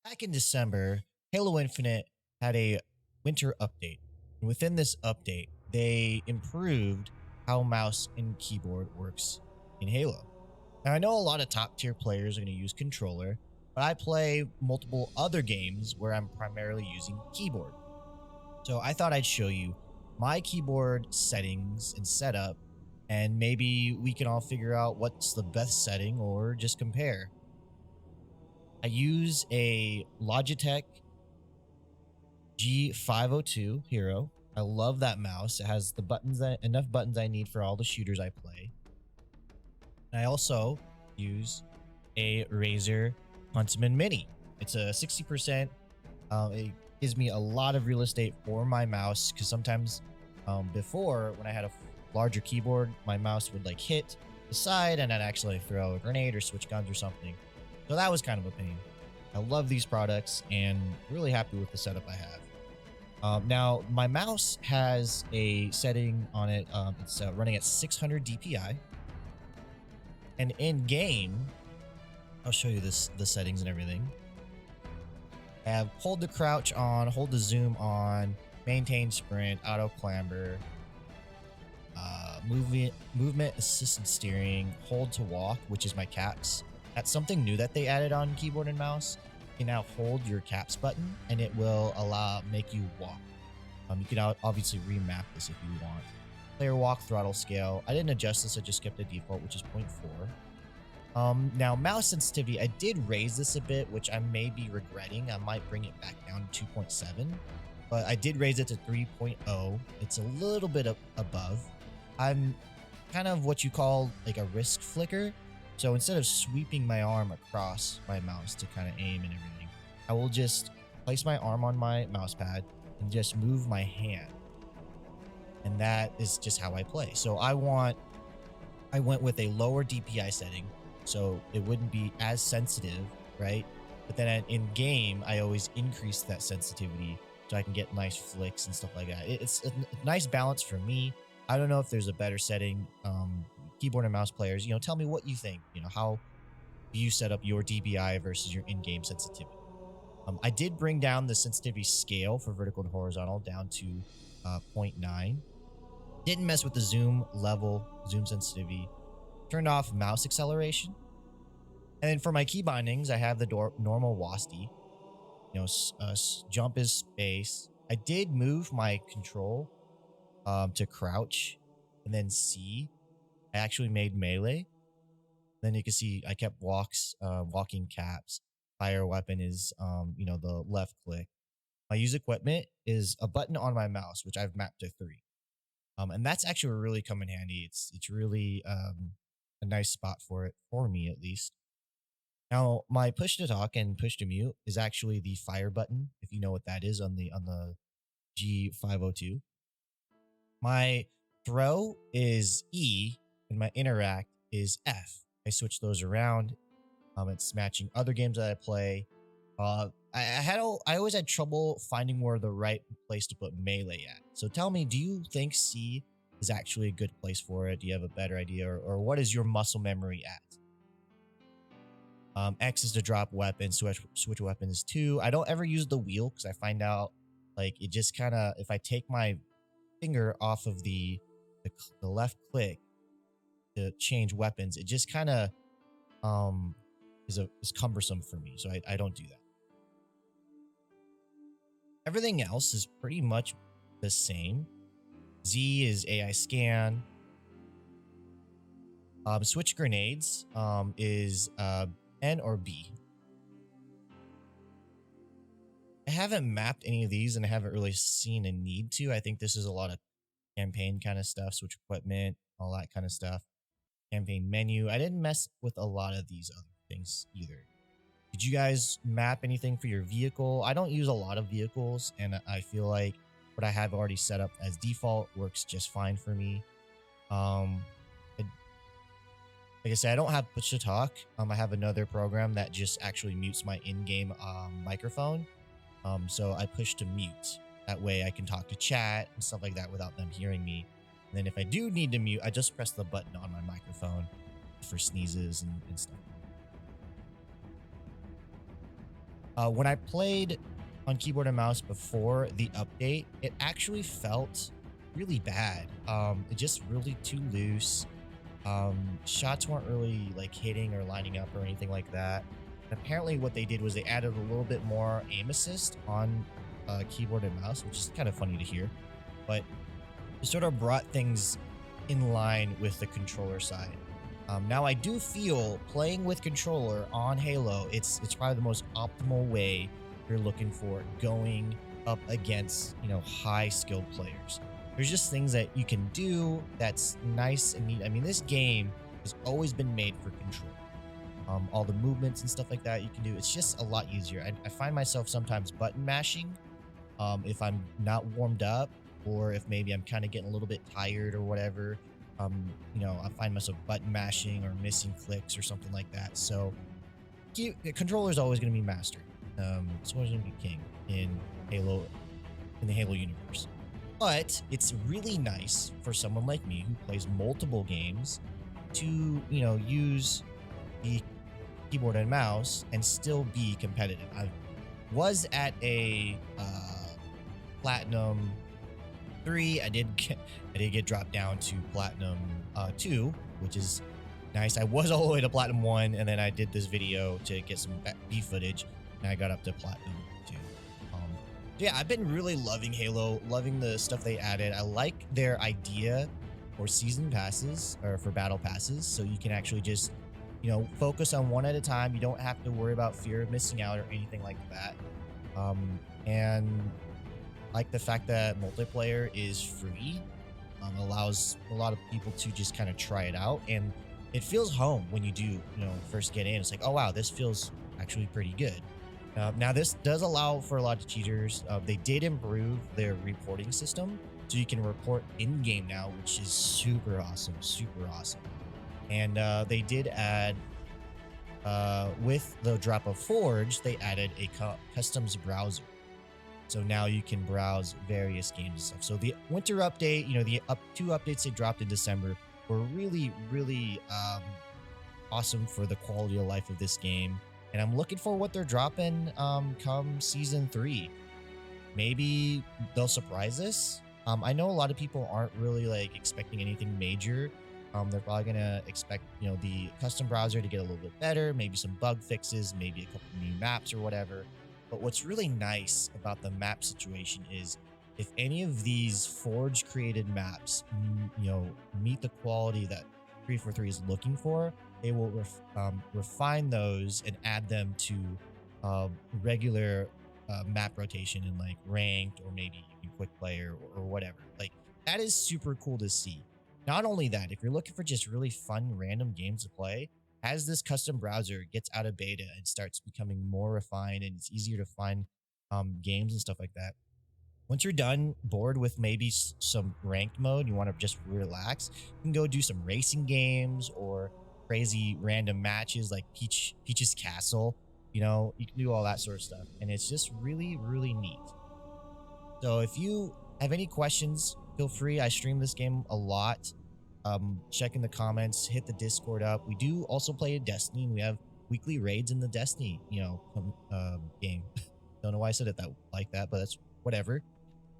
Back in December, Halo Infinite had a winter update. And within this update, they improved how mouse and keyboard works in Halo. Now, I know a lot of top tier players are going to use controller, but I play multiple other games where I'm primarily using keyboard. So I thought I'd show you my keyboard settings and setup, and maybe we can all figure out what's the best setting or just compare. I use a Logitech G502 Hero. I love that mouse. It has the buttons enough buttons I need for all the shooters I play. And I also use a Razer Huntsman Mini. It's a 60%. It gives me a lot of real estate for my mouse because sometimes before when I had a larger keyboard, my mouse would like hit the side and I'd actually throw a grenade or switch guns or something. So that was kind of a pain. I love these products and really happy with the setup I have. Now, my mouse has a setting on it. It's running at 600 DPI. And in game, I'll show you the settings and everything. I have hold the crouch on, hold the zoom on, maintain sprint, auto clamber, movement assisted steering, hold to walk, which is my caps. That's something new that they added on keyboard and mouse. You can now hold your caps button and it will make you walk. You can obviously remap this if you want. Player walk throttle scale. I didn't adjust this, I just kept the default, which is 0.4. Now mouse sensitivity, I did raise this a bit, which I may be regretting. I might bring it back down to 2.7, but I did raise it to 3.0. It's a little bit above. I'm kind of what you call like a wrist flicker. So instead of sweeping my arm across my mouse to kind of aim and everything, I will just place my arm on my mouse pad and just move my hand. And that is just how I play. So I went with a lower DPI setting so it wouldn't be as sensitive, right? But then in game, I always increase that sensitivity so I can get nice flicks and stuff like that. It's a nice balance for me. I don't know if there's a better setting. Keyboard and mouse players, tell me what you think. How do you set up your DPI versus your in-game sensitivity? I did bring down the sensitivity scale for vertical and horizontal down to 0.9. Didn't mess with the zoom level, zoom sensitivity. Turned off mouse acceleration. And then for my key bindings, I have the normal WASD. Jump is space. I did move my control to crouch and then C. I actually made melee. Then you can see I kept walking caps. Fire weapon is, the left click. My use equipment is a button on my mouse, which I've mapped to 3. And that's actually really come in handy. It's really a nice spot for it, for me at least. Now, my push to talk and push to mute is actually the fire button, if you know what that is on the G502. My throw is E and my interact is F. I switch those around. It's matching other games that I play. I always had trouble finding where the right place to put melee at. So tell me, do you think C is actually a good place for it? Do you have a better idea, or what is your muscle memory at? X is to drop weapons, switch weapons 2. I don't ever use the wheel because I find out like it just kind of, if I take my finger off of the left click to change weapons, it just kind of is cumbersome for me, so I don't do that. Everything else is pretty much the same. Z is AI scan. Switch grenades is N or B. I haven't mapped any of these and I haven't really seen a need to. I think this is a lot of campaign kind of stuff, switch equipment, all that kind of stuff. Campaign menu. I didn't mess with a lot of these other things either. Did you guys map anything for your vehicle? I don't use a lot of vehicles, and I feel like what I have already set up as default works just fine for me. Like I said, I don't have push to talk. I have another program that just actually mutes my in-game microphone. So I push to mute. That way I can talk to chat and stuff like that without them hearing me. And then if I do need to mute, I just press the button on my microphone for sneezes and stuff. When I played on keyboard and mouse before the update, it actually felt really bad. It just really too loose. Shots weren't really like hitting or lining up or anything like that. And apparently what they did was they added a little bit more aim assist on keyboard and mouse, which is kind of funny to hear, but it sort of brought things in line with the controller side. Now I do feel playing with controller on Halo, it's probably the most optimal way if you're looking for going up against, you know, high skilled players. There's just things that you can do that's nice and neat. I mean, this game has always been made for control. All the movements and stuff like that you can do, it's just a lot easier. I find myself sometimes button mashing if I'm not warmed up, or if maybe I'm kind of getting a little bit tired or whatever. You know, I find myself button mashing or missing clicks or something like that. So the controller is always going to be master. It's always going to be king in Halo, in the Halo universe. But it's really nice for someone like me who plays multiple games to, you know, use the keyboard and mouse and still be competitive. I was at a platinum 3. I did get dropped down to platinum 2, which is nice. I was all the way to platinum 1, and then I did this video to get some B footage, and I got up to platinum 2. Yeah, I've been really loving Halo, loving the stuff they added. I like their idea for season passes, or for battle passes, so you can actually just, you know, focus on one at a time. You don't have to worry about fear of missing out or anything like that. And like the fact that multiplayer is free, allows a lot of people to just kind of try it out, and it feels home when you do, you know, first get in. It's like, oh wow, this feels actually pretty good. Now this does allow for a lot of cheaters. They did improve their reporting system, so you can report in game now, which is super awesome, super awesome. And they did add, with the drop of Forge, they added a customs browser. So now you can browse various games and stuff. So the winter update, you know, the two updates they dropped in December were really, really awesome for the quality of life of this game. And I'm looking for what they're dropping come season 3. Maybe they'll surprise us. I know a lot of people aren't really like expecting anything major. They're probably gonna expect, you know, the custom browser to get a little bit better, maybe some bug fixes, maybe a couple new maps or whatever. But what's really nice about the map situation is if any of these Forge created maps, you know, meet the quality that 343 is looking for, they will refine those and add them to regular map rotation in like ranked, or maybe even quick player, or whatever. Like, that is super cool to see. Not only that, if you're looking for just really fun random games to play, as this custom browser gets out of beta and starts becoming more refined and it's easier to find games and stuff like that, once you're done bored with maybe some ranked mode, you want to just relax, you can go do some racing games or crazy random matches like Peach's Castle. You know, you can do all that sort of stuff, and it's just really, really neat. So if you have any questions, feel free. I stream this game a lot. Check in the comments, hit the Discord up. We do also play Destiny, and we have weekly raids in the Destiny, you know, game. Don't know why I said it like that, but that's whatever.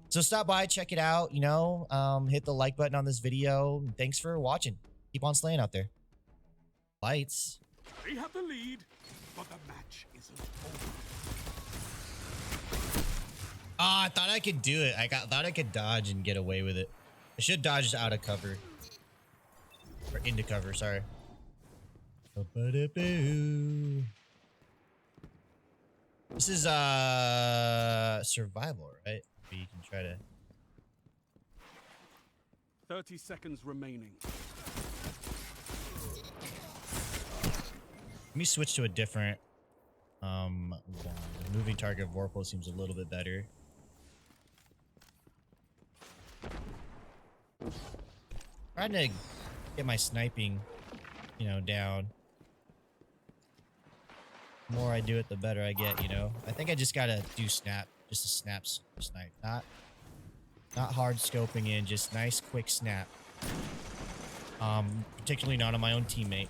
So stop by, check it out, you know, hit the like button on this video. Thanks for watching. Keep on slaying out there. Lights. They have the lead, but the match isn't over. Ah, I thought I could do it. Thought I could dodge and get away with it. I should dodge out of cover. Or into cover, sorry. This is survival, right? You can try to 30 seconds remaining. Let me switch to a different one. The moving target of Vorpal seems a little bit better. Trying to get my sniping, you know, down. The more I do it, the better I get, you know. I think I just gotta do snap, just a snipe, not hard scoping in, just nice quick snap. Particularly not on my own teammate.